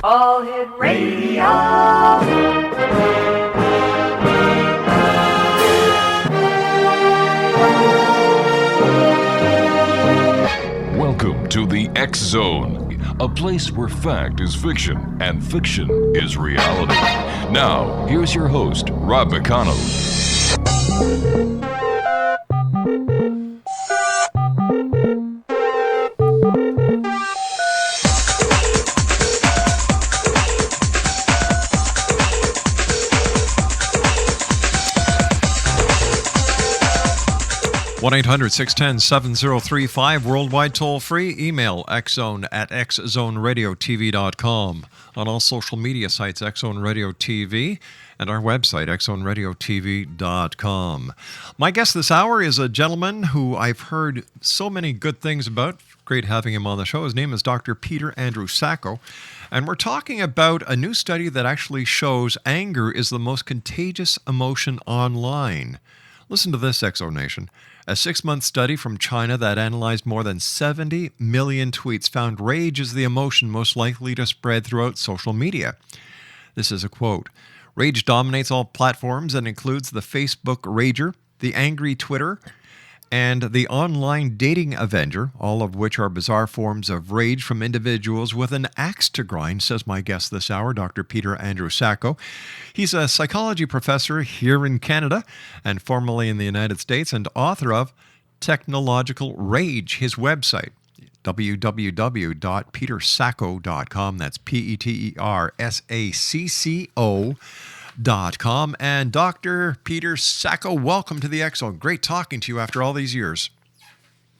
All Hit Radio. Welcome to the X Zone, a place where fact is fiction and fiction is reality. Now, here's your host, Rob McConnell. 1-800-610-7035, worldwide toll-free. Email xzone@xzoneradiotv.com. On all social media sites, Xzone Radio TV, and our website, xzoneradiotv.com. My guest this hour is a gentleman who I've heard so many good things about. Great having him on the show. His name is Dr. Peter Andrew Sacco, and we're talking about a new study that actually shows anger is the most contagious emotion online. Listen to this, Exonation. A 6-month study from China that analyzed more than 70 million tweets found rage is the emotion most likely to spread throughout social media. This is a quote. Rage dominates all platforms and includes the Facebook Rager, the angry Twitter, and the online dating Avenger, all of which are bizarre forms of rage from individuals with an axe to grind, says my guest this hour, Dr. Peter Andrew Sacco. He's a psychology professor here in Canada and formerly in the United States, and author of Technological Rage, his website, www.petersacco.com. That's PeterSacco.com. And Dr. Peter Sacco, welcome to the X Zone. Great talking to you after all these years.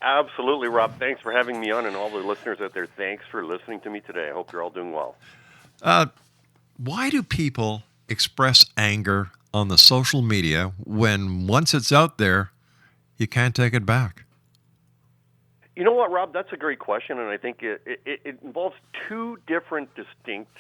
Absolutely, Rob. Thanks for having me on, and all the listeners out there, thanks for listening to me today. I hope you're all doing well. Why do people express anger on the social media when once it's out there, you can't take it back? You know what, Rob? That's a great question, and I think it involves two different distinct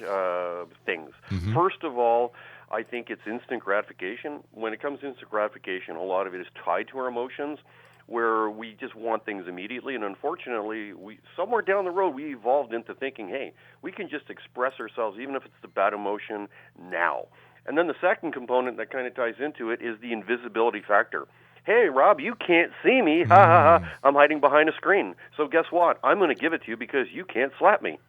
things. Mm-hmm. First of all, I think it's instant gratification. When it comes to instant gratification, a lot of it is tied to our emotions, where we just want things immediately. And unfortunately, somewhere down the road, we evolved into thinking, hey, we can just express ourselves, even if it's the bad emotion, now. And then the second component that kind of ties into it is the invisibility factor. Hey, Rob, you can't see me. Ha, ha, ha. I'm hiding behind a screen. So guess what? I'm going to give it to you because you can't slap me.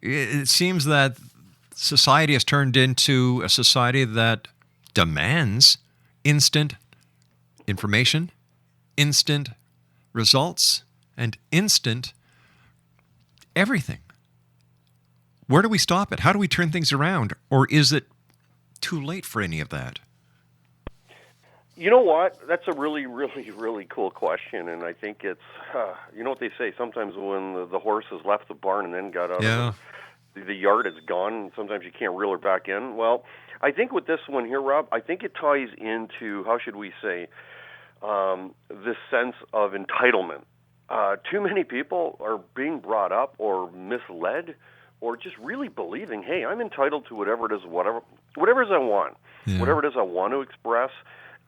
It seems that society has turned into a society that demands instant information, instant results, and instant everything. Where do we stop it? How do we turn things around? Or is it too late for any of that? You know what? That's a really, really, really cool question, and I think it's, you know what they say, sometimes when the horse has left the barn and then got out of the yard, it's gone. Sometimes you can't reel her back in. Well, I think with this one here, Rob, I think it ties into, how should we say, this sense of entitlement. Too many people are being brought up or misled or just really believing, hey, I'm entitled to whatever it is I want, whatever it is I want to express.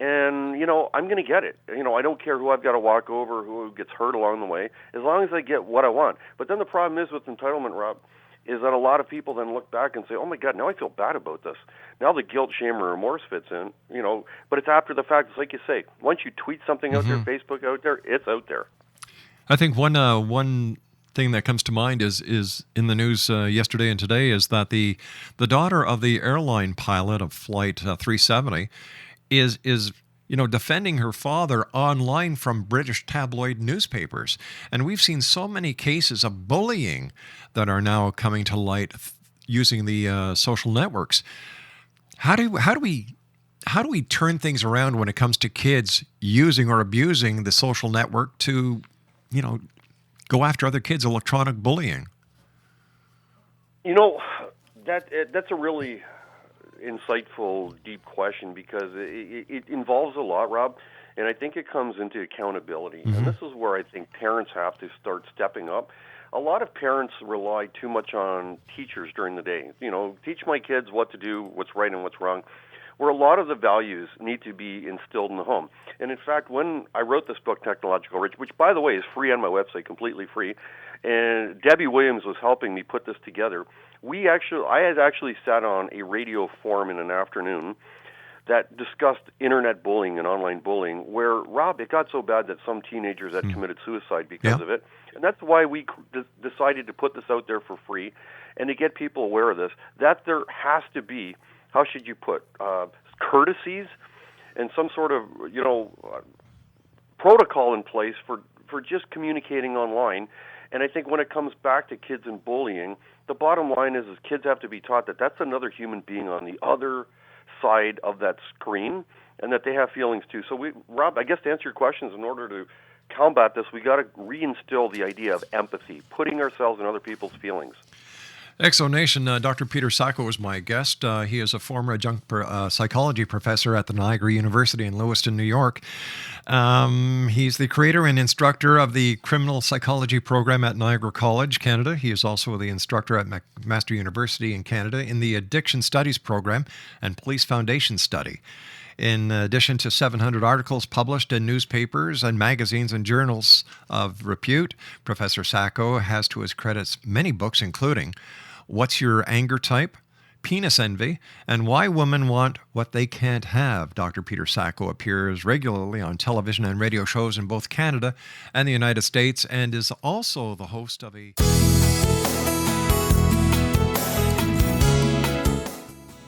And, you know, I'm going to get it. You know, I don't care who I've got to walk over, who gets hurt along the way, as long as I get what I want. But then the problem is with entitlement, Rob, is that a lot of people then look back and say, oh, my God, now I feel bad about this. Now the guilt, shame, or remorse fits in, you know. But it's after the fact. It's like you say, once you tweet something out there, Facebook out there, it's out there. I think one thing that comes to mind is in the news yesterday and today is that the daughter of the airline pilot of Flight 370 is defending her father online from British tabloid newspapers. And we've seen so many cases of bullying that are now coming to light using the social networks. How do we turn things around when it comes to kids using or abusing the social network to, go after other kids, electronic bullying? That's a really insightful, deep question because it involves a lot, Rob, and I think it comes into accountability. Mm-hmm. And this is where I think parents have to start stepping up. A lot of parents rely too much on teachers during the day. Teach my kids what to do, what's right and what's wrong. where a lot of the values need to be instilled in the home. And in fact, when I wrote this book, Technological Rich, which by the way is free on my website, completely free, and Debbie Williams was helping me put this together, I had actually sat on a radio forum in an afternoon that discussed internet bullying and online bullying, where, Rob, it got so bad that some teenagers had committed suicide because of it. And that's why we decided to put this out there for free and to get people aware of this, that there has to be, how should you put, courtesies and some sort of, protocol in place for just communicating online. And I think when it comes back to kids and bullying, the bottom line is kids have to be taught that that's another human being on the other side of that screen, and that they have feelings too. So Rob, I guess to answer your questions, in order to combat this, we got to reinstill the idea of empathy, putting ourselves in other people's feelings. Exonation, Dr. Peter Sacco is my guest. He is a former adjunct psychology professor at the Niagara University in Lewiston, New York. He's the creator and instructor of the criminal psychology program at Niagara College, Canada. He is also the instructor at McMaster University in Canada in the addiction studies program and police foundation study. In addition to 700 articles published in newspapers and magazines and journals of repute, Professor Sacco has to his credits many books, including What's Your Anger Type?, Penis Envy, and Why Women Want What They Can't Have. Dr. Peter Sacco appears regularly on television and radio shows in both Canada and the United States, and is also the host of a...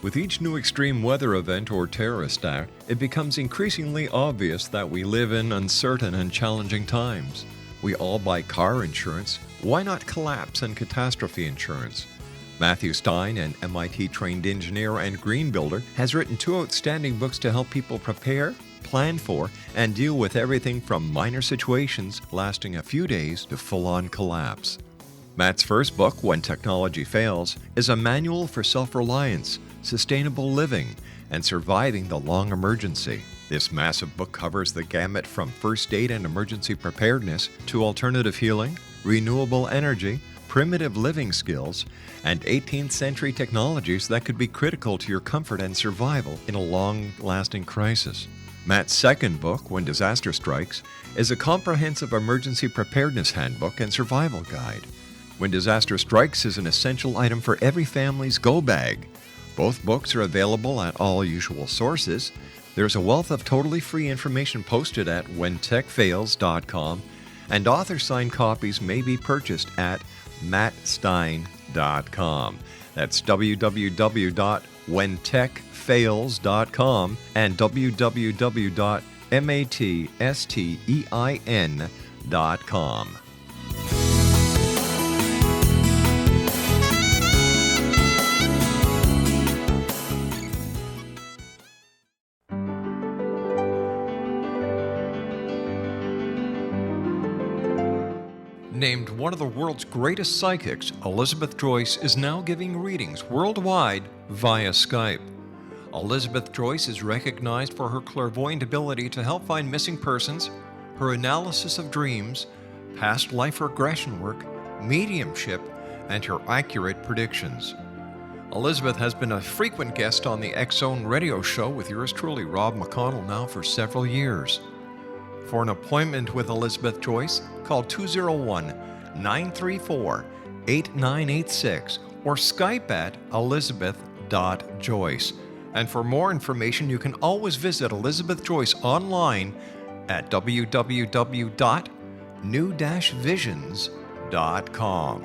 With each new extreme weather event or terrorist act, it becomes increasingly obvious that we live in uncertain and challenging times. We all buy car insurance. Why not collapse and catastrophe insurance? Matthew Stein, an MIT-trained engineer and green builder, has written 2 outstanding books to help people prepare, plan for, and deal with everything from minor situations lasting a few days to full-on collapse. Matt's first book, When Technology Fails, is a manual for self-reliance, sustainable living, and surviving the long emergency. This massive book covers the gamut from first aid and emergency preparedness to alternative healing, renewable energy, primitive living skills, and 18th century technologies that could be critical to your comfort and survival in a long-lasting crisis. Matt's second book, When Disaster Strikes, is a comprehensive emergency preparedness handbook and survival guide. When Disaster Strikes is an essential item for every family's go bag. Both books are available at all usual sources. There's a wealth of totally free information posted at whentechfails.com, and author-signed copies may be purchased at mattstein.com. That's www.whentechfails.com and www.mattstein.com. Named one of the world's greatest psychics, Elizabeth Joyce is now giving readings worldwide via Skype. Elizabeth Joyce is recognized for her clairvoyant ability to help find missing persons, her analysis of dreams, past life regression work, mediumship, and her accurate predictions. Elizabeth has been a frequent guest on the X-Zone radio show with yours truly, Rob McConnell, now for several years. For an appointment with Elizabeth Joyce, call 201-934-8986 or Skype at elizabeth.joyce. And for more information, you can always visit Elizabeth Joyce online at www.new-visions.com.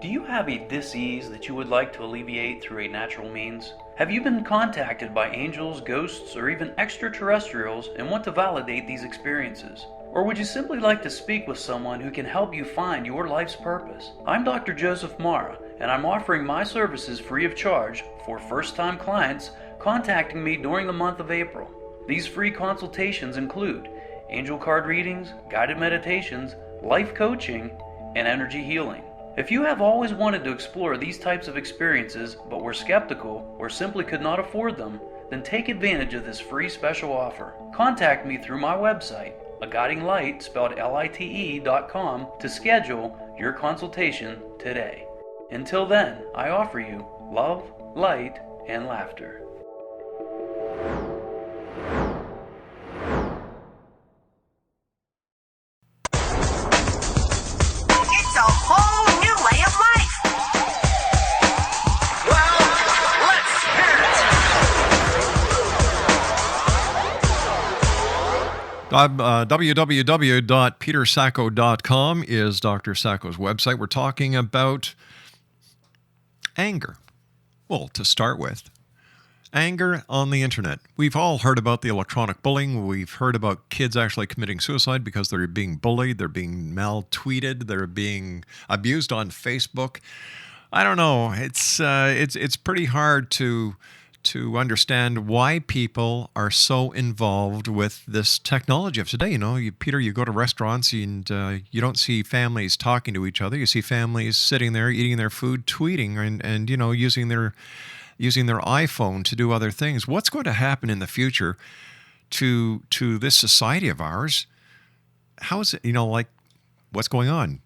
Do you have a dis-ease that you would like to alleviate through a natural means? Have you been contacted by angels, ghosts, or even extraterrestrials and want to validate these experiences? Or would you simply like to speak with someone who can help you find your life's purpose? I'm Dr. Joseph Mara, and I'm offering my services free of charge for first-time clients contacting me during the month of April. These free consultations include angel card readings, guided meditations, life coaching, and energy healing. If you have always wanted to explore these types of experiences but were skeptical or simply could not afford them, then take advantage of this free special offer. Contact me through my website, aguidinglight, spelled LITE.com, to schedule your consultation today. Until then, I offer you love, light, and laughter. It's a whole new way of life. www.petersacco.com is Dr. Sacco's website. We're talking about anger. Well, to start with, anger on the internet. We've all heard about the electronic bullying. We've heard about kids actually committing suicide because they're being bullied, they're being mal-tweeted, they're being abused on Facebook. I don't know. It's pretty hard to understand why people are so involved with this technology of today. You know, Peter, you go to restaurants and you don't see families talking to each other. You see families sitting there eating their food, tweeting, and you know, using their iPhone to do other things. What's going to happen in the future to this society of ours? How is it, you know, like, what's going on?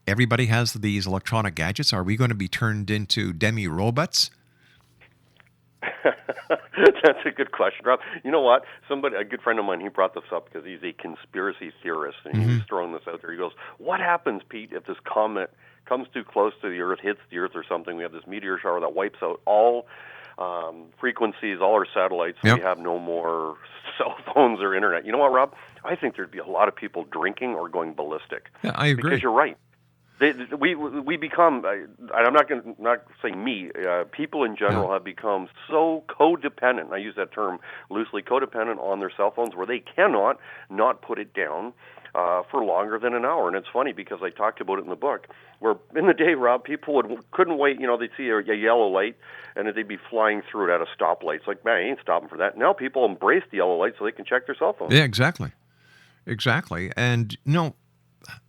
Everybody has these electronic gadgets. Are we going to be turned into demi-robots? That's a good question, Rob. You know what? A good friend of mine, he brought this up because he's a conspiracy theorist, and he was throwing this out there. He goes, what happens, Pete, if this comet comes too close to the Earth, hits the Earth or something? We have this meteor shower that wipes out all frequencies, all our satellites. Yep. We have no more cell phones or internet. You know what, Rob? I think there'd be a lot of people drinking or going ballistic. Yeah, I agree. Because you're right. We become, I'm not going to not say me, people in general have become so codependent, and I use that term loosely, codependent on their cell phones where they cannot not put it down for longer than an hour. And it's funny because I talked about it in the book, where in the day, Rob, people couldn't wait. You know, they'd see a yellow light, and they'd be flying through it at a stoplight. It's like, man, I ain't stopping for that. Now people embrace the yellow light so they can check their cell phones. Yeah, exactly. And, you know,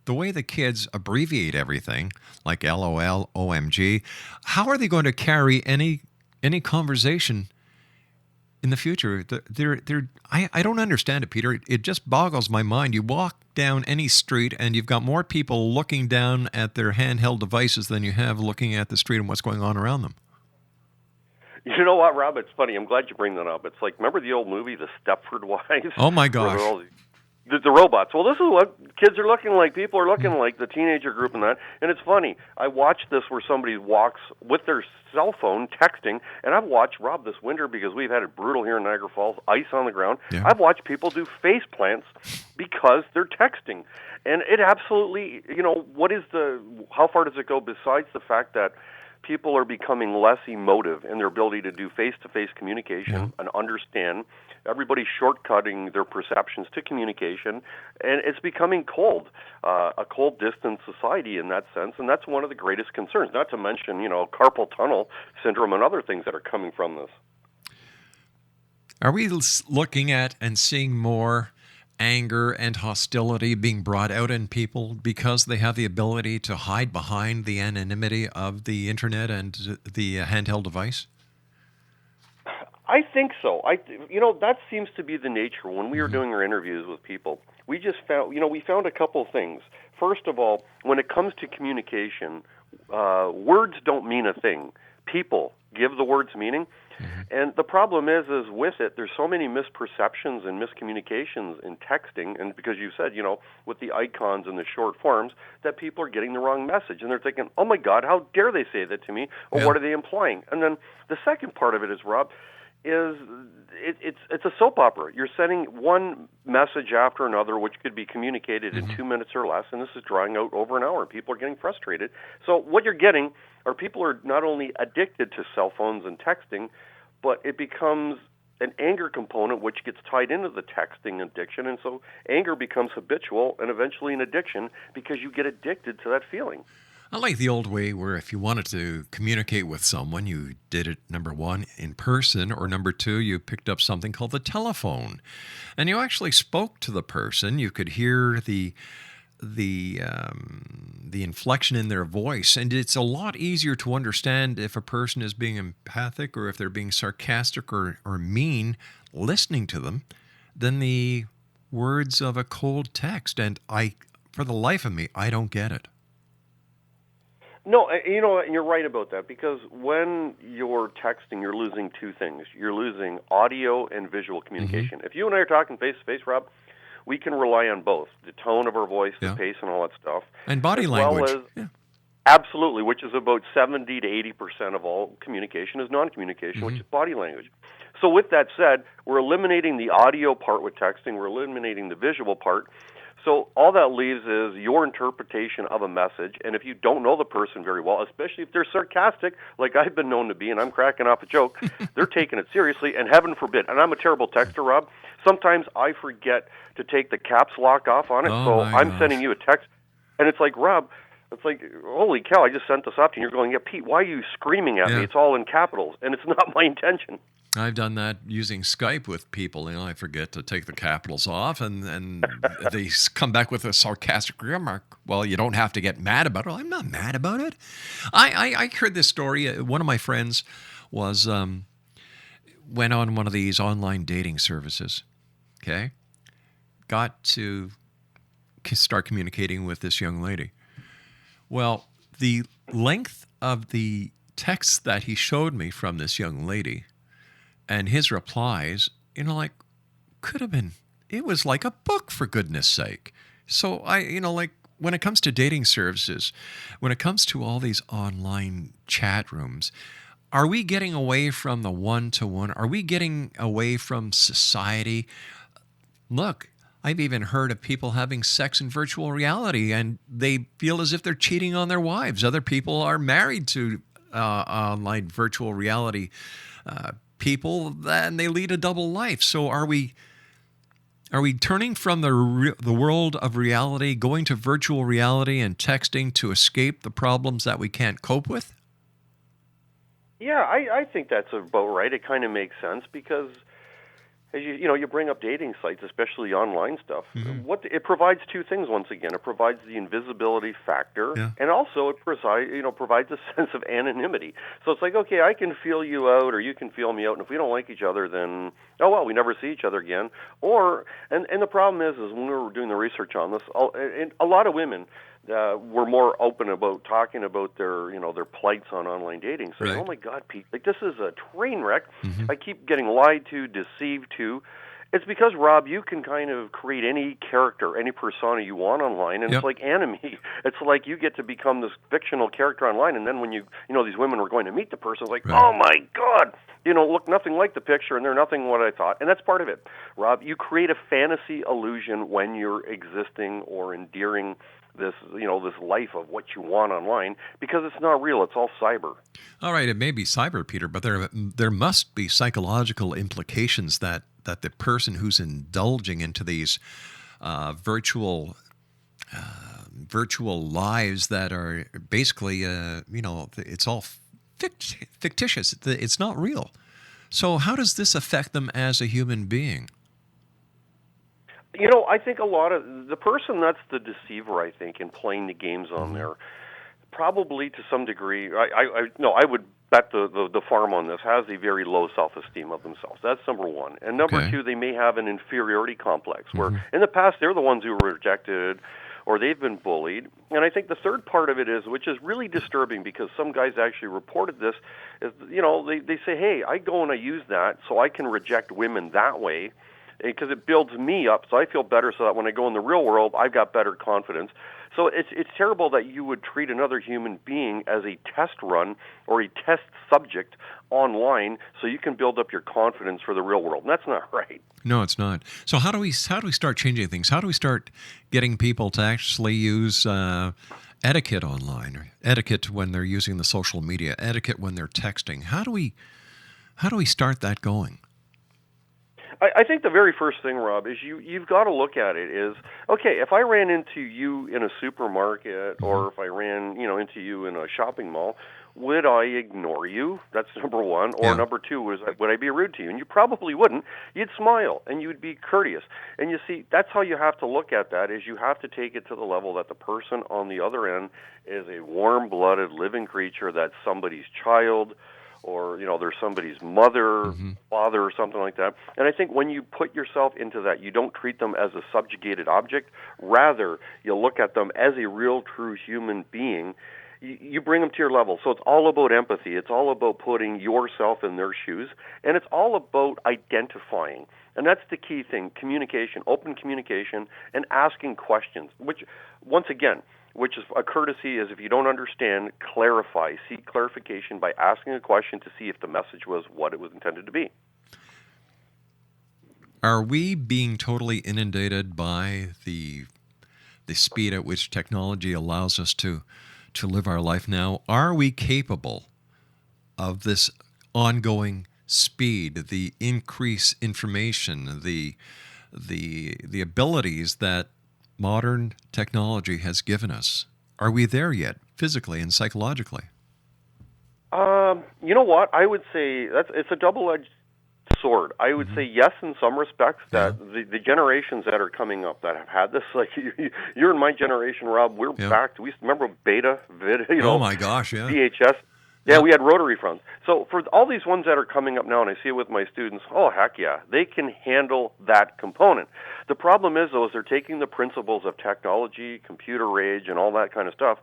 the way the kids abbreviate everything, like LOL, OMG, how are they going to carry any conversation in the future? I don't understand it, Peter. It just boggles my mind. You walk down any street and you've got more people looking down at their handheld devices than you have looking at the street and what's going on around them. You know what, Rob? It's funny. I'm glad you bring that up. It's like, remember the old movie, The Stepford Wives? Oh, my gosh. The robots. Well, this is what kids are looking like. People are looking like, the teenager group and that. And it's funny. I watched this where somebody walks with their cell phone texting, and I've watched, Rob, this winter, because we've had it brutal here in Niagara Falls, ice on the ground. Yeah. I've watched people do face plants because they're texting. And it absolutely, you know, how far does it go besides the fact that people are becoming less emotive in their ability to do face-to-face communication and understand. Everybody's shortcutting their perceptions to communication, and it's becoming cold, a cold, distant society in that sense, and that's one of the greatest concerns, not to mention, you know, carpal tunnel syndrome and other things that are coming from this. Are we looking at and seeing more anger and hostility being brought out in people because they have the ability to hide behind the anonymity of the internet and the handheld device? I think so. You know, that seems to be the nature. When we were doing our interviews with people, we just found, you know, we found a couple of things. First of all, when it comes to communication, words don't mean a thing. People give the words meaning. And the problem is with it, there's so many misperceptions and miscommunications in texting, and because you said, you know, with the icons and the short forms, that people are getting the wrong message, and they're thinking, oh my God, how dare they say that to me, or what are they implying? And then the second part of it is, Rob, it's a soap opera. You're sending one message after another, which could be communicated in 2 minutes or less, and this is drawing out over an hour. People are getting frustrated. So what you're getting are people are not only addicted to cell phones and texting, but it becomes an anger component which gets tied into the texting addiction, and so anger becomes habitual and eventually an addiction because you get addicted to that feeling. I like the old way where if you wanted to communicate with someone, you did it, number one, in person, or number two, you picked up something called the telephone. And you actually spoke to the person. You could hear the the inflection in their voice, and it's a lot easier to understand if a person is being empathic or if they're being sarcastic or mean listening to them than the words of a cold text. And for the life of me, I don't get it. No, you know, and you're right about that, because when you're texting, you're losing two things. You're losing audio and visual communication. If you and I are talking face-to-face, Rob, we can rely on both, the tone of our voice, the pace, and all that stuff. And body as language. Well as, absolutely, which is about 70 to 80% of all communication is non-communication, which is body language. So with that said, we're eliminating the audio part with texting. We're eliminating the visual part. So all that leaves is your interpretation of a message, and if you don't know the person very well, especially if they're sarcastic, like I've been known to be, and I'm cracking off a joke, they're taking it seriously, and heaven forbid, and I'm a terrible texter, Rob, sometimes I forget to take the caps lock off on it, so I'm sending you a text, and it's like, Rob, it's like, holy cow, I just sent this up to you, and you're going, yeah, Pete, why are you screaming at me? It's all in capitals, and it's not my intention. I've done that using Skype with people. You know, I forget to take the capitals off, and they come back with a sarcastic remark. Well, you don't have to get mad about it. Well, I'm not mad about it. I heard this story. One of my friends went on one of these online dating services. Okay, got to start communicating with this young lady. Well, the length of the text that he showed me from this young lady and his replies, you know, like, could have been, it was like a book, for goodness sake. So like, when it comes to dating services, when it comes to all these online chat rooms, are we getting away from the one-to-one? Are we getting away from society? Look, I've even heard of people having sex in virtual reality, and they feel as if they're cheating on their wives. Other people are married to online virtual reality people, and they lead a double life. So are we turning from the world of reality, going to virtual reality and texting to escape the problems that we can't cope with? Yeah, I think that's about right. It kind of makes sense, because as you bring up dating sites, especially online stuff. What it provides two things. Once again, it provides the invisibility factor, and also it provides a sense of anonymity. So it's like, okay, I can feel you out, or you can feel me out, and if we don't like each other, then we never see each other again. Or and the problem is when we were doing the research on this, a lot of women were more open about talking about their plights on online dating. So, oh my God, Pete, like, this is a train wreck. I keep getting lied to, deceived to. It's because, Rob, you can kind of create any character, any persona you want online, and it's like anime. It's like you get to become this fictional character online, and then when these women were going to meet the person, it's like, oh my God, look nothing like the picture, and they're nothing what I thought. And that's part of it, Rob. You create a fantasy illusion when you're existing or endearing this life of what you want online, because it's not real. It's all cyber. All right, it may be cyber, Peter, but there must be psychological implications that the person who's indulging into these virtual lives that are basically it's all fictitious. It's not real. So how does this affect them as a human being? I think a lot of the person that's the deceiver, I think, in playing the games on there, probably to some degree, I would bet the farm on this has a very low self-esteem of themselves. That's number one. And number two, they may have an inferiority complex where in the past they're the ones who were rejected or they've been bullied. And I think the third part of it is, which is really disturbing because some guys actually reported this, is, they say, hey, I go and I use that so I can reject women that way, because it builds me up, so I feel better, so that when I go in the real world, I've got better confidence. So it's terrible that you would treat another human being as a test run or a test subject online, so you can build up your confidence for the real world. And that's not right. No, it's not. So how do we start changing things? How do we start getting people to actually use etiquette online, or etiquette when they're using the social media, etiquette when they're texting? How do we start that going? I think the very first thing, Rob, is you've got to look at it is, okay, if I ran into you in a supermarket or if I ran, into into you in a shopping mall, would I ignore you? That's number one. Or number two, would I be rude to you? And you probably wouldn't. You'd smile, and you'd be courteous. And you see, that's how you have to look at that, is you have to take it to the level that the person on the other end is a warm-blooded, living creature, that's somebody's child, or, they're somebody's mother, father, or something like that. And I think when you put yourself into that, you don't treat them as a subjugated object. Rather, you look at them as a real, true human being. You bring them to your level. So it's all about empathy. It's all about putting yourself in their shoes. And it's all about identifying. And that's the key thing, communication, open communication, and asking questions, which, once again, which is a courtesy, is if you don't understand, clarify. Seek clarification by asking a question to see if the message was what it was intended to be. Are we being totally inundated by the speed at which technology allows us to live our life now? Are we capable of this ongoing speed, the increased information, the abilities that modern technology has given us? Are we there yet, physically and psychologically? You know what? I would say it's a double-edged sword. I would say yes in some respects, that the generations that are coming up that have had this, like you're in my generation, Rob, we're back. We remember beta, vid, oh my gosh, VHS. Yeah, we had rotary phones. So for all these ones that are coming up now, and I see it with my students, oh, heck yeah, they can handle that component. The problem is, though, is they're taking the principles of technology, computer age, and all that kind of stuff,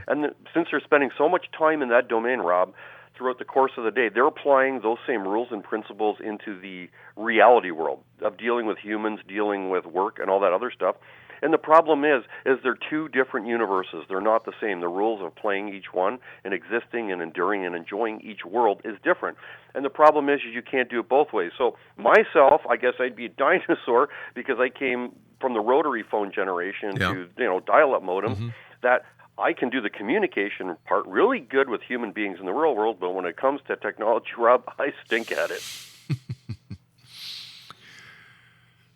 and since they're spending so much time in that domain, Rob, throughout the course of the day, they're applying those same rules and principles into the reality world of dealing with humans, dealing with work, and all that other stuff. And the problem is they're two different universes. They're not the same. The rules of playing each one and existing and enduring and enjoying each world is different. And the problem is you can't do it both ways. So myself, I guess I'd be a dinosaur because I came from the rotary phone generation to dial-up modems, that I can do the communication part really good with human beings in the real world, but when it comes to technology, Rob, I stink at it.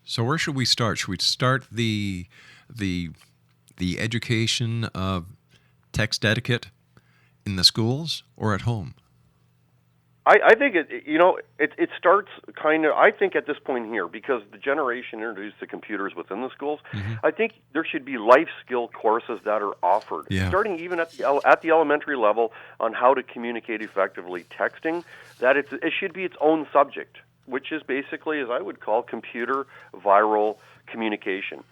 So where should we start? Should we start the education of text etiquette in the schools or at home? I think it starts kind of, I think at this point here, because the generation introduced the computers within the schools, I think there should be life skill courses that are offered, starting even at the elementary level on how to communicate effectively texting, that it should be its own subject, which is basically, as I would call, computer viral communication.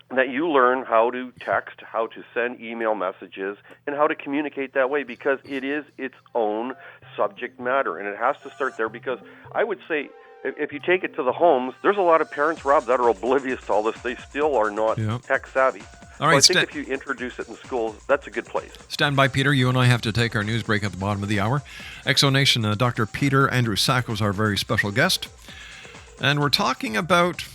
That you learn how to text, how to send email messages, and how to communicate that way, because it is its own subject matter. And it has to start there, because I would say if you take it to the homes, there's a lot of parents, Rob, that are oblivious to all this. They still are not tech savvy. All right, so I think if you introduce it in schools, that's a good place. Stand by, Peter. You and I have to take our news break at the bottom of the hour. Exonation, Dr. Peter Andrew Sacco is our very special guest. And we're talking about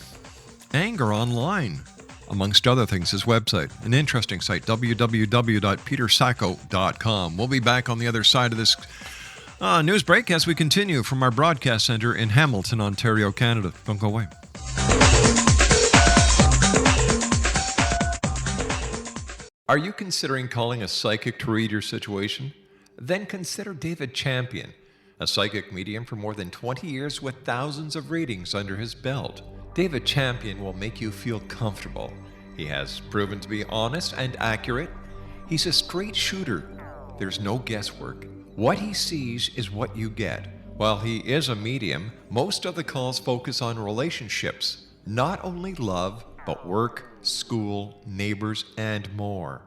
anger online, amongst other things. His website, an interesting site, www.petersacco.com. We'll be back on the other side of this news break as we continue from our broadcast center in Hamilton, Ontario, Canada. Don't go away. Are you considering calling a psychic to read your situation? Then consider David Champion, a psychic medium for more than 20 years with thousands of readings under his belt. David Champion will make you feel comfortable. He has proven to be honest and accurate. He's a straight shooter. There's no guesswork. What he sees is what you get. While he is a medium, most of the calls focus on relationships, not only love, but work, school, neighbors, and more.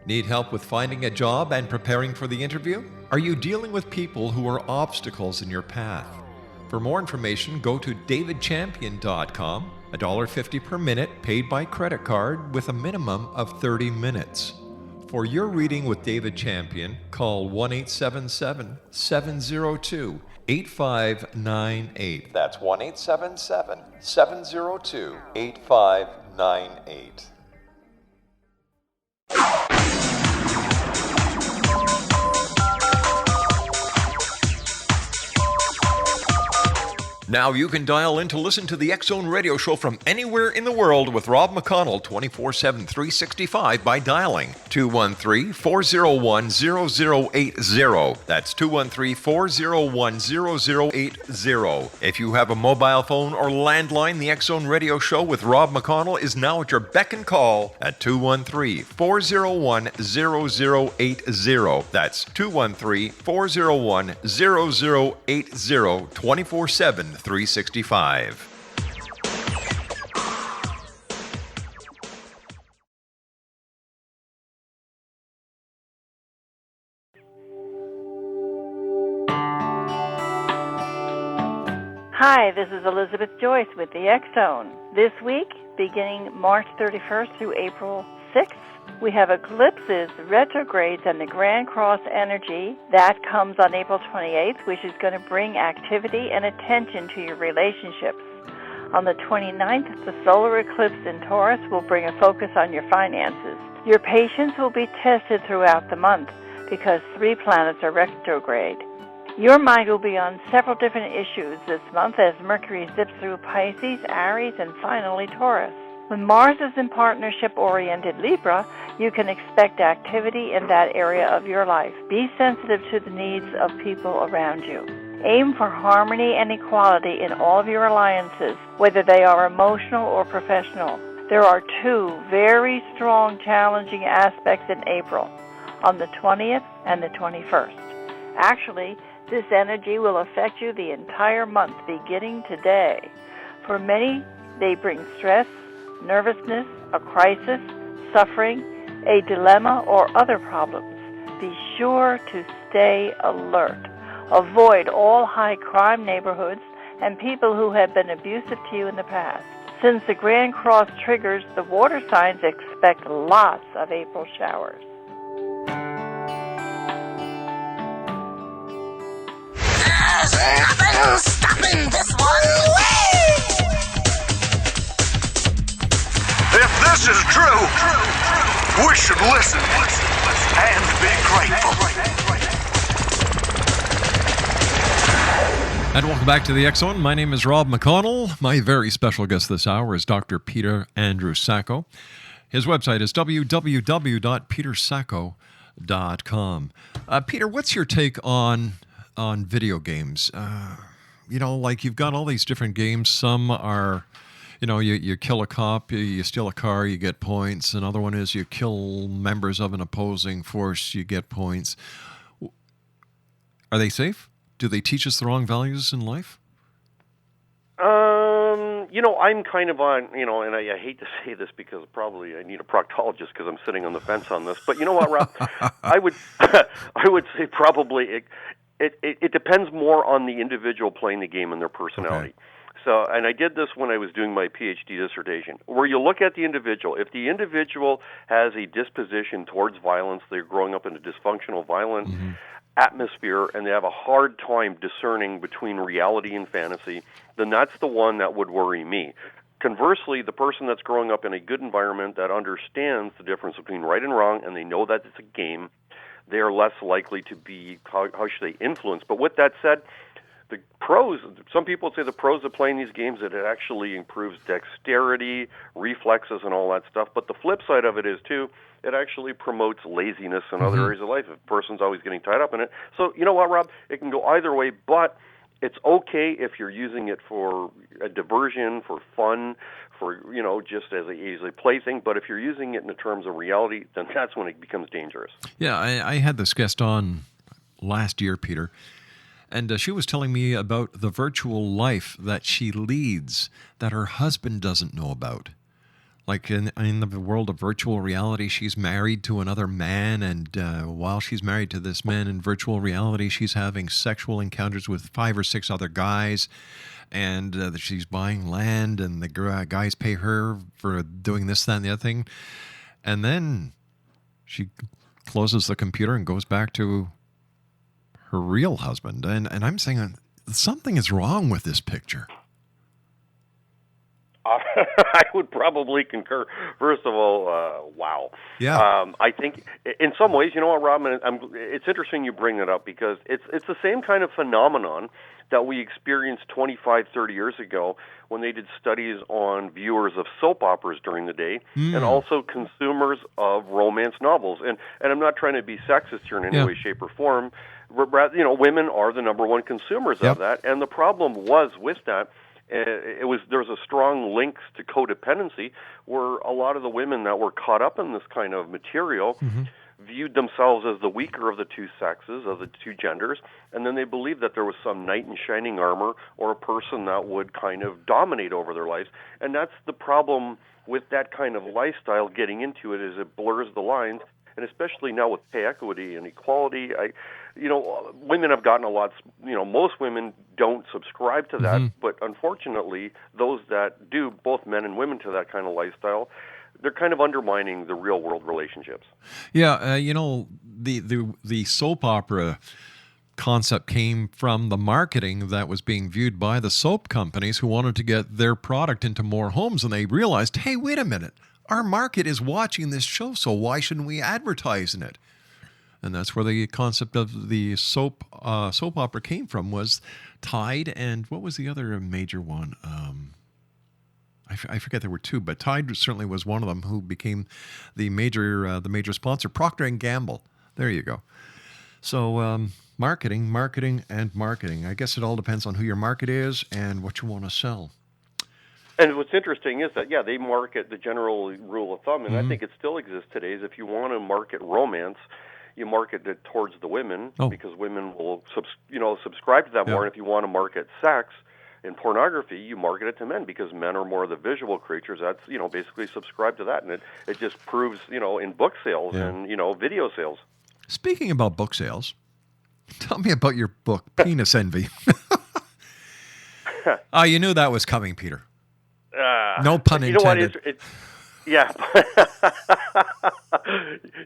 Need help with finding a job and preparing for the interview? Are you dealing with people who are obstacles in your path? For more information, go to davidchampion.com, $1.50 per minute paid by credit card with a minimum of 30 minutes. For your reading with David Champion, call 1-877-702-8598. That's 1-877-702-8598. Now you can dial in to listen to the X Zone radio show from anywhere in the world with Rob McConnell 24/7, 365 by dialing 213-401-0080. That's 213-401-0080. If you have a mobile phone or landline, the X Zone radio show with Rob McConnell is now at your beck and call at 213-401-0080. That's 213-401-0080, 24/7, 365. Hi, this is Elizabeth Joyce with the X Zone. This week, beginning March 31st through April 6th, we have eclipses, retrogrades, and the Grand Cross energy. That comes on April 28th, which is going to bring activity and attention to your relationships. On the 29th, the solar eclipse in Taurus will bring a focus on your finances. Your patience will be tested throughout the month because 3 planets are retrograde. Your mind will be on several different issues this month as Mercury zips through Pisces, Aries, and finally Taurus. When Mars is in partnership-oriented Libra, you can expect activity in that area of your life. Be sensitive to the needs of people around you. Aim for harmony and equality in all of your alliances, whether they are emotional or professional. There are 2 very strong, challenging aspects in April, on the 20th and the 21st. Actually, this energy will affect you the entire month, beginning today. For many, they bring stress, nervousness, a crisis, suffering, a dilemma, or other problems. Be sure to stay alert. Avoid all high-crime neighborhoods and people who have been abusive to you in the past. Since the Grand Cross triggers, the water signs expect lots of April showers. There's nothing stopping this one. If this is true, we should listen and be grateful. And welcome back to the X Zone. My name is Rob McConnell. My very special guest this hour is Dr. Peter Andrew Sacco. His website is www.petersacco.com. Peter, what's your take on video games? Like you've got all these different games. Some are, you kill a cop, you steal a car, you get points. Another one is you kill members of an opposing force, you get points. Are they safe? Do they teach us the wrong values in life? I'm kind of on, and I hate to say this because probably I need a proctologist because I'm sitting on the fence on this. But you know what, Rob? I would say probably it depends more on the individual playing the game and their personality. Okay. So, and I did this when I was doing my PhD dissertation, where you look at the individual. If the individual has a disposition towards violence, they're growing up in a dysfunctional, violent atmosphere, and they have a hard time discerning between reality and fantasy, then that's the one that would worry me. Conversely, the person that's growing up in a good environment that understands the difference between right and wrong, and they know that it's a game, they are less likely to be, how should they, influenced. But with that said, the pros, some people would say the pros of playing these games, that it actually improves dexterity, reflexes, and all that stuff. But the flip side of it is, too, it actually promotes laziness in other areas of life if a person's always getting tied up in it. So, you know what, Rob? It can go either way, but it's okay if you're using it for a diversion, for fun, for, just as a plaything. But if you're using it in the terms of reality, then that's when it becomes dangerous. Yeah, I had this guest on last year, Peter, and she was telling me about the virtual life that she leads that her husband doesn't know about. Like in the world of virtual reality, she's married to another man, and while she's married to this man in virtual reality, she's having sexual encounters with 5 or 6 other guys, and she's buying land, and the guys pay her for doing this, that, and the other thing. And then she closes the computer and goes back to her real husband. And I'm saying something is wrong with this picture. I would probably concur. First of all, wow. Yeah. I think in some ways, you know what, Rob, it's interesting you bring that up because it's the same kind of phenomenon that we experienced 25, 30 years ago when they did studies on viewers of soap operas during the day and also consumers of romance novels. And I'm not trying to be sexist here in any way, shape, or form. Women are the number one consumers of that. And the problem was with that, there was a strong link to codependency where a lot of the women that were caught up in this kind of material viewed themselves as the weaker of the two sexes, of the two genders, and then they believed that there was some knight in shining armor or a person that would kind of dominate over their lives. And that's the problem with that kind of lifestyle getting into it, is it blurs the lines. And especially now with pay equity and equality, women have gotten a lot, most women don't subscribe to that, but unfortunately, those that do, both men and women, to that kind of lifestyle, they're kind of undermining the real world relationships. Yeah, the soap opera concept came from the marketing that was being viewed by the soap companies who wanted to get their product into more homes, and they realized, hey, wait a minute, our market is watching this show, so why shouldn't we advertise in it? And that's where the concept of the soap opera came from, was Tide, and what was the other major one? I forget, there were two, but Tide certainly was one of them, who became the major sponsor. Procter & Gamble. There you go. So marketing. I guess it all depends on who your market is and what you want to sell. And what's interesting is that, they market the general rule of thumb, and I think it still exists today, is if you want to market romance, you market it towards the women, because women will subscribe to that more. And if you want to market sex and pornography, you market it to men, because men are more of the visual creatures. That's, basically subscribe to that. And it just proves, in book sales and, video sales. Speaking about book sales, tell me about your book, Penis Envy. You knew that was coming, Peter. No pun intended. Yeah.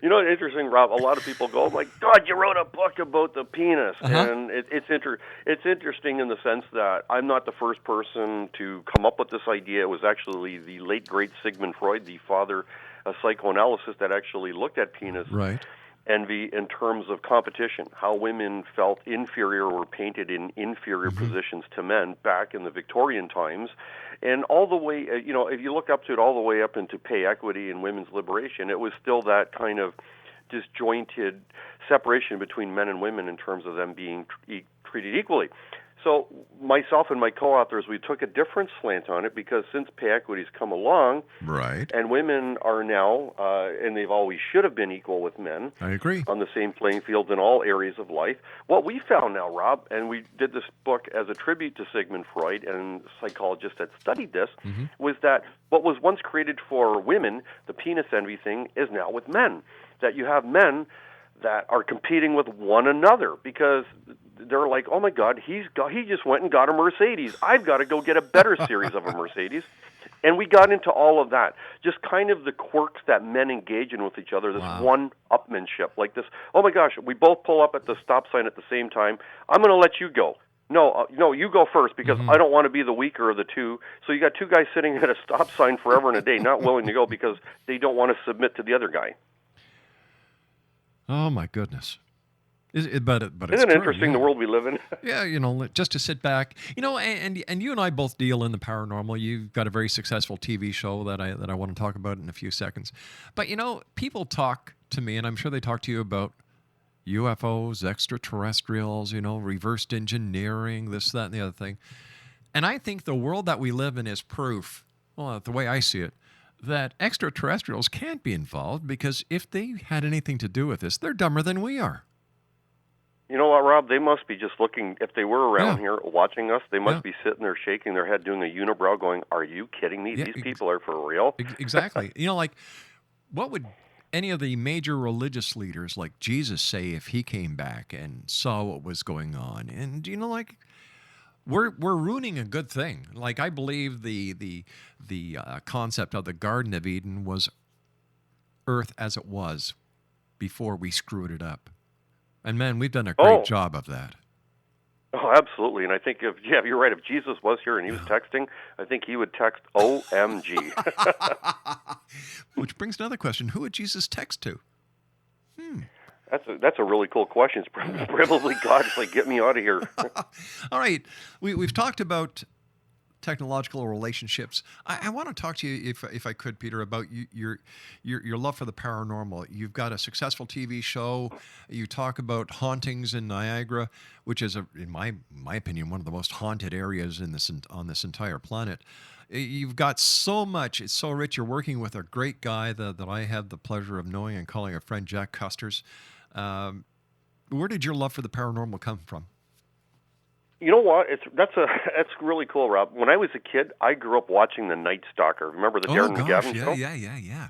What's interesting, Rob? A lot of people go, "My God, you wrote a book about the penis," and it's interesting in the sense that I'm not the first person to come up with this idea. It was actually the late great Sigmund Freud, the father of psychoanalysis, that actually looked at penis envy in terms of competition, how women felt inferior or painted in inferior positions to men back in the Victorian times. And all the way, if you look up to it all the way up into pay equity and women's liberation, it was still that kind of disjointed separation between men and women in terms of them being treated equally. So myself and my co-authors, we took a different slant on it, because since pay equity's come along, and women are now, and they've always should have been equal with men. I agree. On the same playing field in all areas of life. What we found now, Rob, and we did this book as a tribute to Sigmund Freud and psychologists that studied this, was that what was once created for women, the penis envy thing, is now with men. That you have men that are competing with one another, because they're like, oh my God, he just went and got a Mercedes. I've got to go get a better series of a Mercedes. And we got into all of that, just kind of the quirks that men engage in with each other, this one-upmanship, like this, oh my gosh, we both pull up at the stop sign at the same time. I'm going to let you go. No, you go first, because I don't want to be the weaker of the two. So you got two guys sitting at a stop sign forever and a day, not willing to go because they don't want to submit to the other guy. Oh my goodness. But it's Isn't it interesting, the world we live in? Yeah, just to sit back, and you and I both deal in the paranormal. You've got a very successful TV show that I want to talk about in a few seconds. But people talk to me, and I'm sure they talk to you about UFOs, extraterrestrials, reversed engineering, this, that, and the other thing. And I think the world that we live in is proof, well, the way I see it, that extraterrestrials can't be involved, because if they had anything to do with this, they're dumber than we are. You know what, Rob? They must be just looking, if they were around here watching us, they must be sitting there shaking their head, doing a unibrow, going, are you kidding me? These people are for real? Exactly. What would any of the major religious leaders like Jesus say if he came back and saw what was going on? And, we're ruining a good thing. Like, I believe the concept of the Garden of Eden was Earth as it was before we screwed it up. And man, we've done a great job of that. Oh, absolutely. And I think you're right. If Jesus was here and he was texting, I think he would text OMG. Which brings another question. Who would Jesus text to? That's a really cool question. It's probably God's like, get me out of here. All right, we've talked about technological relationships. I want to talk to you, if I could, Peter, about your love for the paranormal. You've got a successful TV show. You talk about hauntings in Niagara, which is, in my opinion, one of the most haunted areas on this entire planet. You've got so much. It's so rich. You're working with a great guy that I have the pleasure of knowing and calling a friend, Jack Custers. Where did your love for the paranormal come from? You know what? That's really cool, Rob. When I was a kid, I grew up watching The Night Stalker. Remember the Darren McGavin show? Yeah.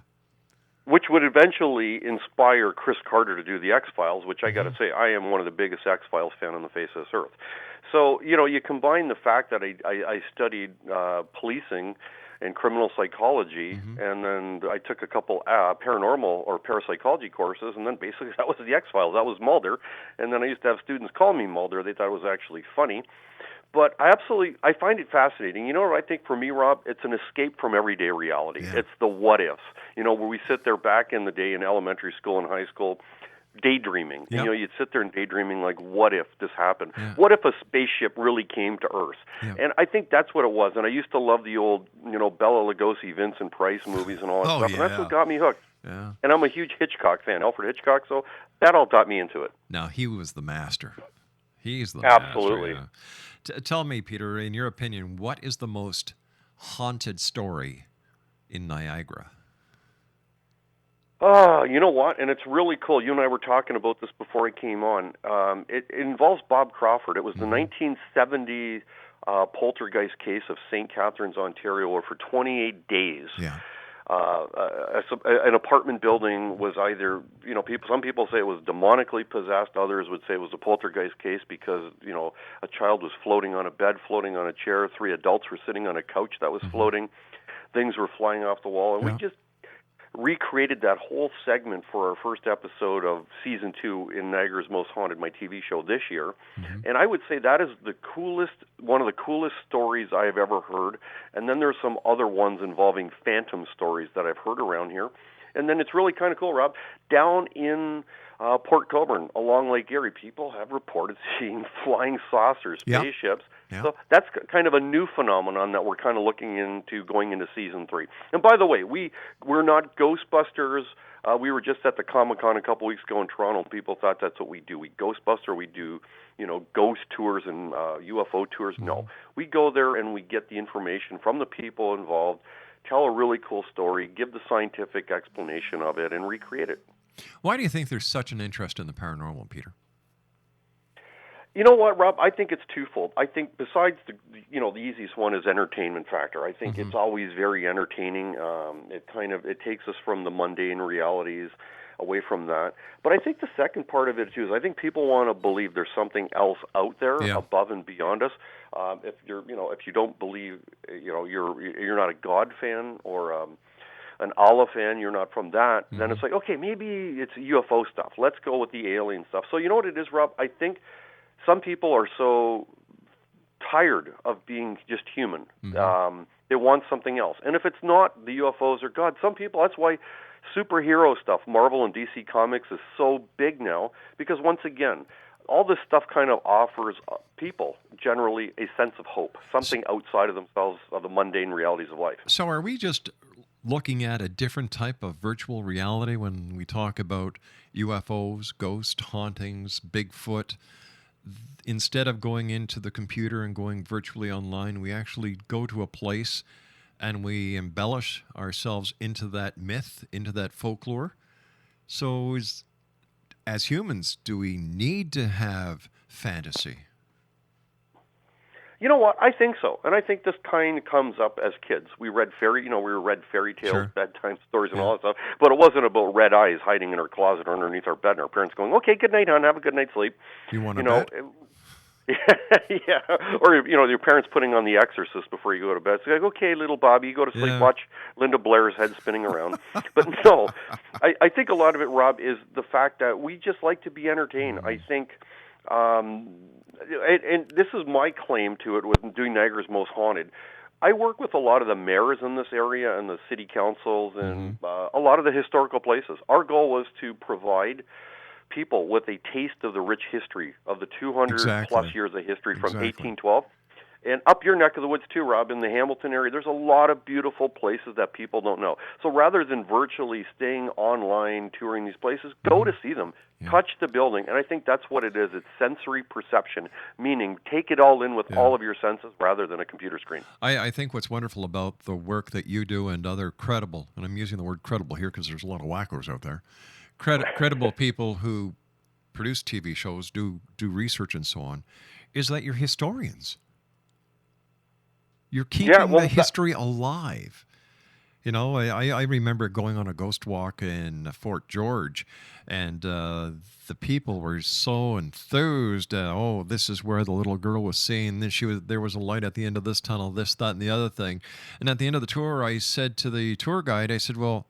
Which would eventually inspire Chris Carter to do the X-Files, which I got to say, I am one of the biggest X-Files fan on the face of this earth. So, you combine the fact that I studied policing and criminal psychology, and then I took a couple paranormal or parapsychology courses, and then basically that was the X-Files. That was Mulder, and then I used to have students call me Mulder. They thought it was actually funny. But I find it fascinating. You know what I think for me, Rob? It's an escape from everyday reality. Yeah. It's the what-ifs, where we sit there back in the day in elementary school and high school, daydreaming. Yep. You'd sit there and daydreaming like, what if this happened? Yeah. What if a spaceship really came to Earth? Yeah. And I think that's what it was. And I used to love the old, Bela Lugosi, Vincent Price movies and all that stuff. Yeah. And that's what got me hooked. Yeah. And I'm a huge Hitchcock fan, Alfred Hitchcock, so that all got me into it. Now, he was the master. He's the Absolutely. master. Yeah. Tell me, Peter, in your opinion, what is the most haunted story in Niagara? You know what? And it's really cool. You and I were talking about this before I came on. It involves Bob Crawford. It was the 1970 poltergeist case of St. Catharines, Ontario, where for 28 days, an apartment building was either, some people say it was demonically possessed. Others would say it was a poltergeist case because, a child was floating on a bed, floating on a chair. 3 adults were sitting on a couch that was floating. Things were flying off the wall. And we just recreated that whole segment for our first episode of Season 2 in Niagara's Most Haunted, my TV show this year. And I would say that is one of the coolest stories I have ever heard. And then there's some other ones involving phantom stories that I've heard around here. And then it's really kind of cool, Rob. Down in Port Colborne, along Lake Erie, people have reported seeing flying saucers, spaceships. Yep. So that's kind of a new phenomenon that we're kind of looking into going into Season 3. And by the way, we're not Ghostbusters. We were just at the Comic-Con a couple weeks ago in Toronto, and people thought that's what we do. We Ghostbuster, we do, ghost tours and UFO tours. No, we go there and we get the information from the people involved, tell a really cool story, give the scientific explanation of it, and recreate it. Why do you think there's such an interest in the paranormal, Peter? You know what, Rob? I think it's twofold. I think besides the easiest one is entertainment factor. I think it's always very entertaining. It takes us from the mundane realities away from that. But I think the second part of it too is I think people want to believe there's something else out there above and beyond us. If you don't believe, you're not a God fan or an Allah fan, you're not from that, then it's like, okay, maybe it's UFO stuff. Let's go with the alien stuff. So you know what it is, Rob? I think some people are so tired of being just human. They want something else. And if it's not the UFOs or God, some people, that's why superhero stuff, Marvel and DC Comics, is so big now, because once again, all this stuff kind of offers people generally a sense of hope, something outside of themselves, of the mundane realities of life. So are we just looking at a different type of virtual reality when we talk about UFOs, ghost hauntings, Bigfoot? Instead of going into the computer and going virtually online, we actually go to a place and we embellish ourselves into that myth, into that folklore. So as humans, do we need to have fantasy? You know what? I think so, and I think this kind of comes up as kids. We read fairy tales, bedtime stories, and all that stuff. But it wasn't about red eyes hiding in our closet or underneath our bed, and our parents going, "Okay, good night, hon. Have a good night's sleep." You want to bet? Yeah, or your parents putting on The Exorcist before you go to bed. It's like, okay, little Bobby, you go to sleep, watch Linda Blair's head spinning around. But no, I think a lot of it, Rob, is the fact that we just like to be entertained. I think, and this is my claim to it with doing Niagara's Most Haunted. I work with a lot of the mayors in this area and the city councils and a lot of the historical places. Our goal was to provide people with a taste of the rich history of the 200 plus years of history from 1812. And up your neck of the woods too, Rob, in the Hamilton area, there's a lot of beautiful places that people don't know. So rather than virtually staying online, touring these places, go to see them, touch the building. And I think that's what it is. It's sensory perception, meaning take it all in with all of your senses rather than a computer screen. I think what's wonderful about the work that you do and other credible, and I'm using the word credible here because there's a lot of wackos out there, credible people who produce TV shows, do research and so on, is that you're historians. You're keeping the history alive. You know, I remember going on a ghost walk in Fort George, and the people were so enthused. This is where the little girl was seeing this. There was a light at the end of this tunnel, this, that, and the other thing. And at the end of the tour, I said to the tour guide, I said, well,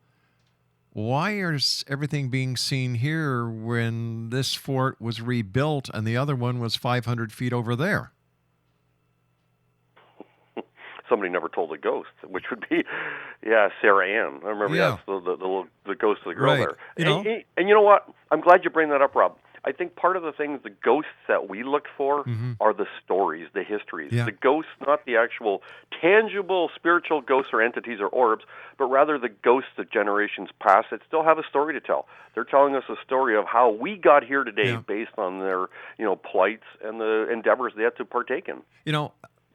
why is everything being seen here when this fort was rebuilt and the other one was 500 feet over there? Somebody never told a ghost, which would be, Sarah Ann. I remember the ghost of the girl there. And you know what? I'm glad you bring that up, Rob. I think part of the things, the ghosts that we look for are the stories, the histories. The ghosts, not the actual tangible spiritual ghosts or entities or orbs, but rather the ghosts of generations past that still have a story to tell. They're telling us a story of how we got here today based on their, plights and the endeavors they had to partake in.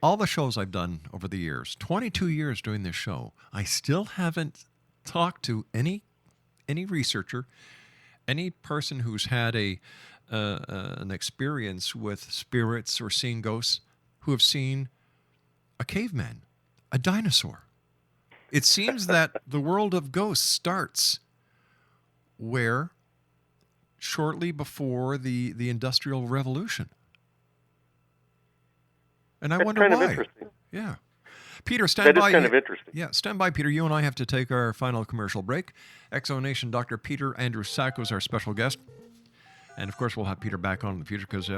All the shows I've done over the years, 22 years doing this show, I still haven't talked to any researcher, any person who's had an experience with spirits or seeing ghosts who have seen a caveman, a dinosaur. It seems that the world of ghosts starts where shortly before the Industrial Revolution. And I wonder why. That's kind of interesting. Yeah. Peter, stand by. That is kind of interesting. Yeah, stand by, Peter. You and I have to take our final commercial break. Exonation Dr. Peter Andrew Sacco is our special guest. And, of course, we'll have Peter back on in the future because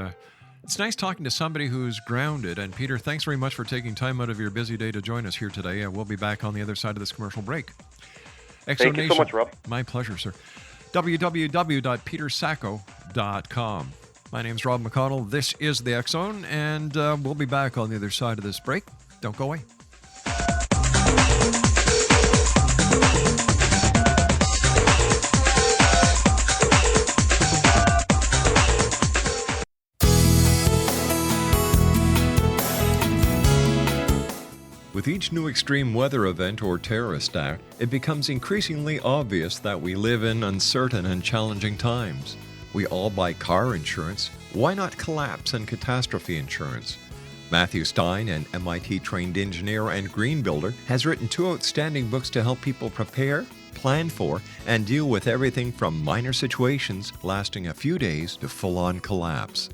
it's nice talking to somebody who's grounded. And, Peter, thanks very much for taking time out of your busy day to join us here today. We'll be back on the other side of this commercial break. Thank you so much, Rob. My pleasure, sir. www.petersacco.com. My name's Rob McConnell. This is the X Zone, and we'll be back on the other side of this break. Don't go away. With each new extreme weather event or terrorist act, it becomes increasingly obvious that we live in uncertain and challenging times. We all buy car insurance. Why not collapse and catastrophe insurance? Matthew Stein, an MIT-trained engineer and green builder, has written 2 outstanding books to help people prepare, plan for, and deal with everything from minor situations lasting a few days to full-on collapse.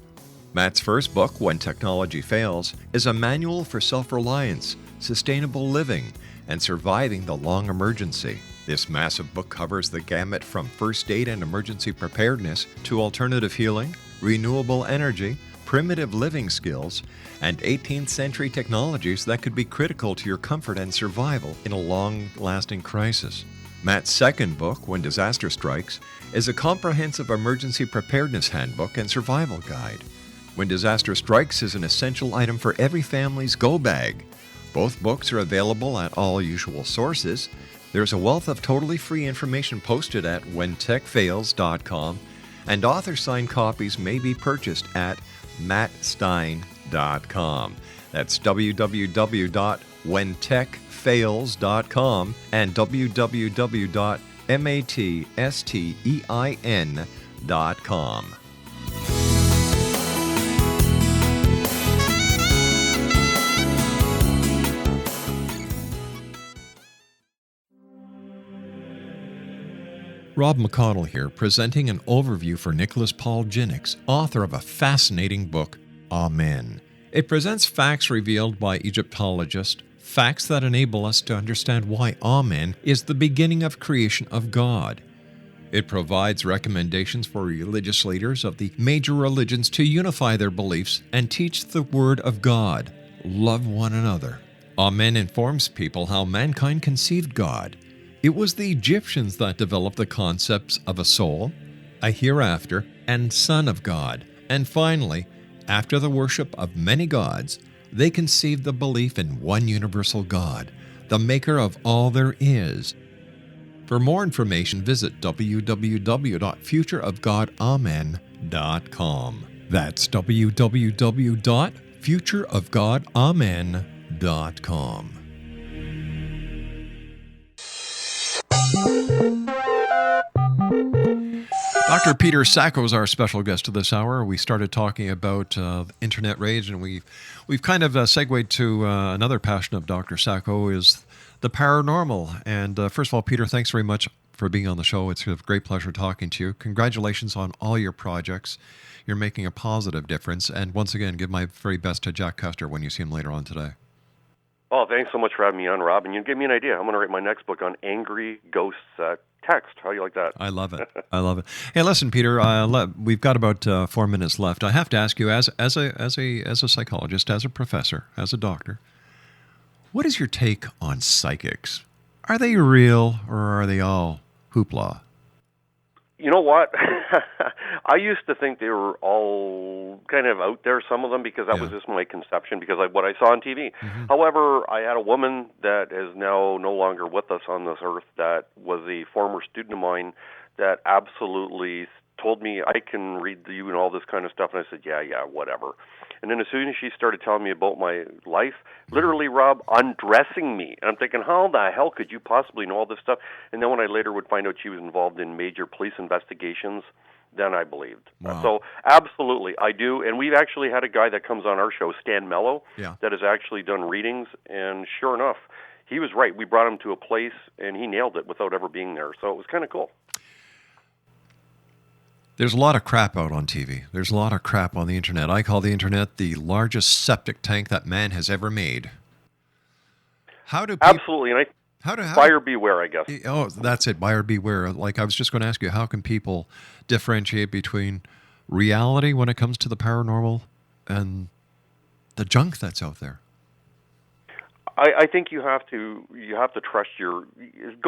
Matt's first book, When Technology Fails, is a manual for self-reliance, sustainable living, and surviving the long emergency. This massive book covers the gamut from first aid and emergency preparedness to alternative healing, renewable energy, primitive living skills, and 18th century technologies that could be critical to your comfort and survival in a long-lasting crisis. Matt's second book, When Disaster Strikes, is a comprehensive emergency preparedness handbook and survival guide. When Disaster Strikes is an essential item for every family's go bag. Both books are available at all usual sources. There's a wealth of totally free information posted at whentechfails.com, and author-signed copies may be purchased at mattstein.com. That's www.whentechfails.com and www.mattstein.com. Rob McConnell here, presenting an overview for Nicholas Paul Jennings, author of a fascinating book, Amen. It presents facts revealed by Egyptologists, facts that enable us to understand why Amen is the beginning of creation of God. It provides recommendations for religious leaders of the major religions to unify their beliefs and teach the Word of God. Love one another. Amen informs people how mankind conceived God. It was the Egyptians that developed the concepts of a soul, a hereafter, and Son of God. And finally, after the worship of many gods, they conceived the belief in one universal God, the maker of all there is. For more information, visit www.futureofgodamen.com. That's www.futureofgodamen.com. Dr. Peter Sacco is our special guest of this hour. We started talking about internet rage, and we've kind of segued to another passion of Dr. Sacco is the paranormal. And first of all, Peter, thanks very much for being on the show. It's a great pleasure talking to you. Congratulations on all your projects. You're making a positive difference. And once again, give my very best to Jack Custer when you see him later on today. Oh, thanks so much for having me on, Rob. And you gave me an idea. I'm going to write my next book on angry ghosts text. How do you like that? I love it. I love it. Hey, listen, Peter. We've got about 4 minutes left. I have to ask you, as a psychologist, as a professor, as a doctor, what is your take on psychics? Are they real, or are they all hoopla? You know what? I used to think they were all kind of out there, some of them, because that was just my conception, because what I saw on TV. Mm-hmm. However, I had a woman that is now no longer with us on this earth that was a former student of mine that absolutely told me, I can read you and all this kind of stuff. And I said, yeah, whatever. And then as soon as she started telling me about my life, literally, Rob, undressing me. And I'm thinking, how the hell could you possibly know all this stuff? And then when I later would find out she was involved in major police investigations, then I believed. Wow. So absolutely, I do. And we've actually had a guy that comes on our show, Stan Mello, that has actually done readings. And sure enough, he was right. We brought him to a place, and he nailed it without ever being there. So it was kind of cool. There's a lot of crap out on TV. There's a lot of crap on the internet. I call the internet the largest septic tank that man has ever made. How do people, absolutely, and buyer beware, I guess. Oh, that's it. Buyer beware. Like I was just going to ask you, how can people differentiate between reality when it comes to the paranormal and the junk that's out there? I think you have to trust go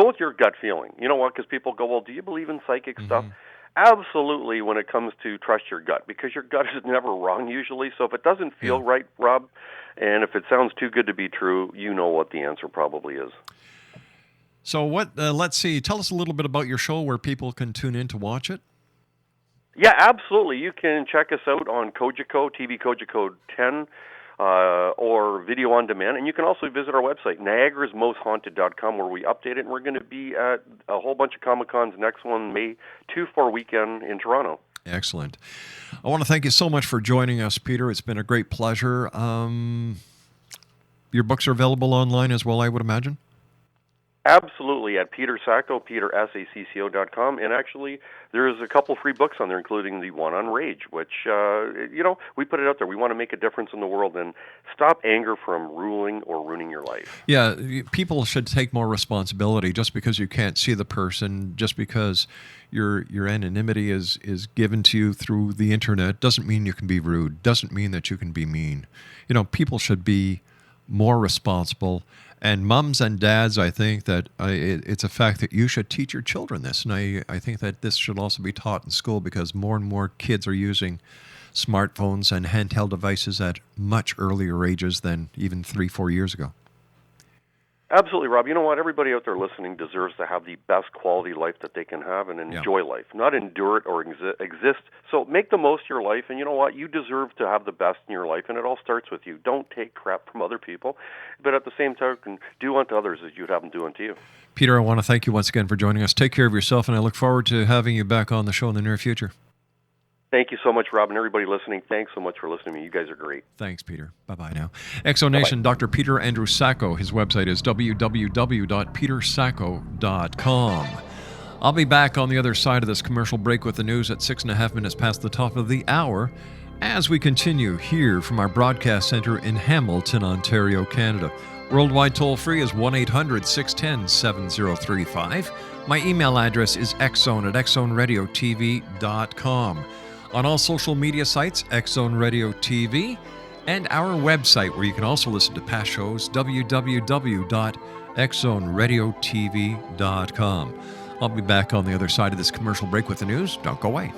with your gut feeling. You know what? Because people go, well, do you believe in psychic stuff? Absolutely, when it comes to trust your gut, because your gut is never wrong usually. So if it doesn't feel right, Rob, and if it sounds too good to be true, you know what the answer probably is. So let's see, tell us a little bit about your show where people can tune in to watch it. Yeah, absolutely. You can check us out on Kojiko, TV Kojiko 10, or video on demand. And you can also visit our website, niagarasmosthaunted.com, where we update it. And we're going to be at a whole bunch of Comic-Cons. Next one, May 2-4 weekend in Toronto. Excellent. I want to thank you so much for joining us, Peter. It's been a great pleasure. Your books are available online as well, I would imagine? Absolutely, at Peter Sacco, petersacco.com. And actually, there's a couple free books on there, including the one on rage, which, we put it out there. We want to make a difference in the world and stop anger from ruling or ruining your life. Yeah, people should take more responsibility. Just because you can't see the person, just because your anonymity is given to you through the internet, doesn't mean you can be rude, doesn't mean that you can be mean. People should be more responsible. And moms and dads, I think that it's a fact that you should teach your children this. And I think that this should also be taught in school, because more and more kids are using smartphones and handheld devices at much earlier ages than even 3-4 years ago. Absolutely, Rob. You know what? Everybody out there listening deserves to have the best quality life that they can have and enjoy life, not endure it or exist. So make the most of your life, and you know what? You deserve to have the best in your life, and it all starts with you. Don't take crap from other people, but at the same time, do unto others as you'd have them do unto you. Peter, I want to thank you once again for joining us. Take care of yourself, and I look forward to having you back on the show in the near future. Thank you so much, Rob, and everybody listening. Thanks so much for listening to me. You guys are great. Thanks, Peter. Bye-bye now. Exonation, Dr. Peter Andrew Sacco. His website is www.petersacco.com. I'll be back on the other side of this commercial break with the news at 6.5 minutes past the top of the hour as we continue here from our broadcast center in Hamilton, Ontario, Canada. Worldwide toll-free is 1-800-610-7035. My email address is xzone@xzoneradiotv.com. On all social media sites, X-Zone Radio TV, and our website, where you can also listen to past shows, www.xzoneradiotv.com. I'll be back on the other side of this commercial break with the news. Don't go away.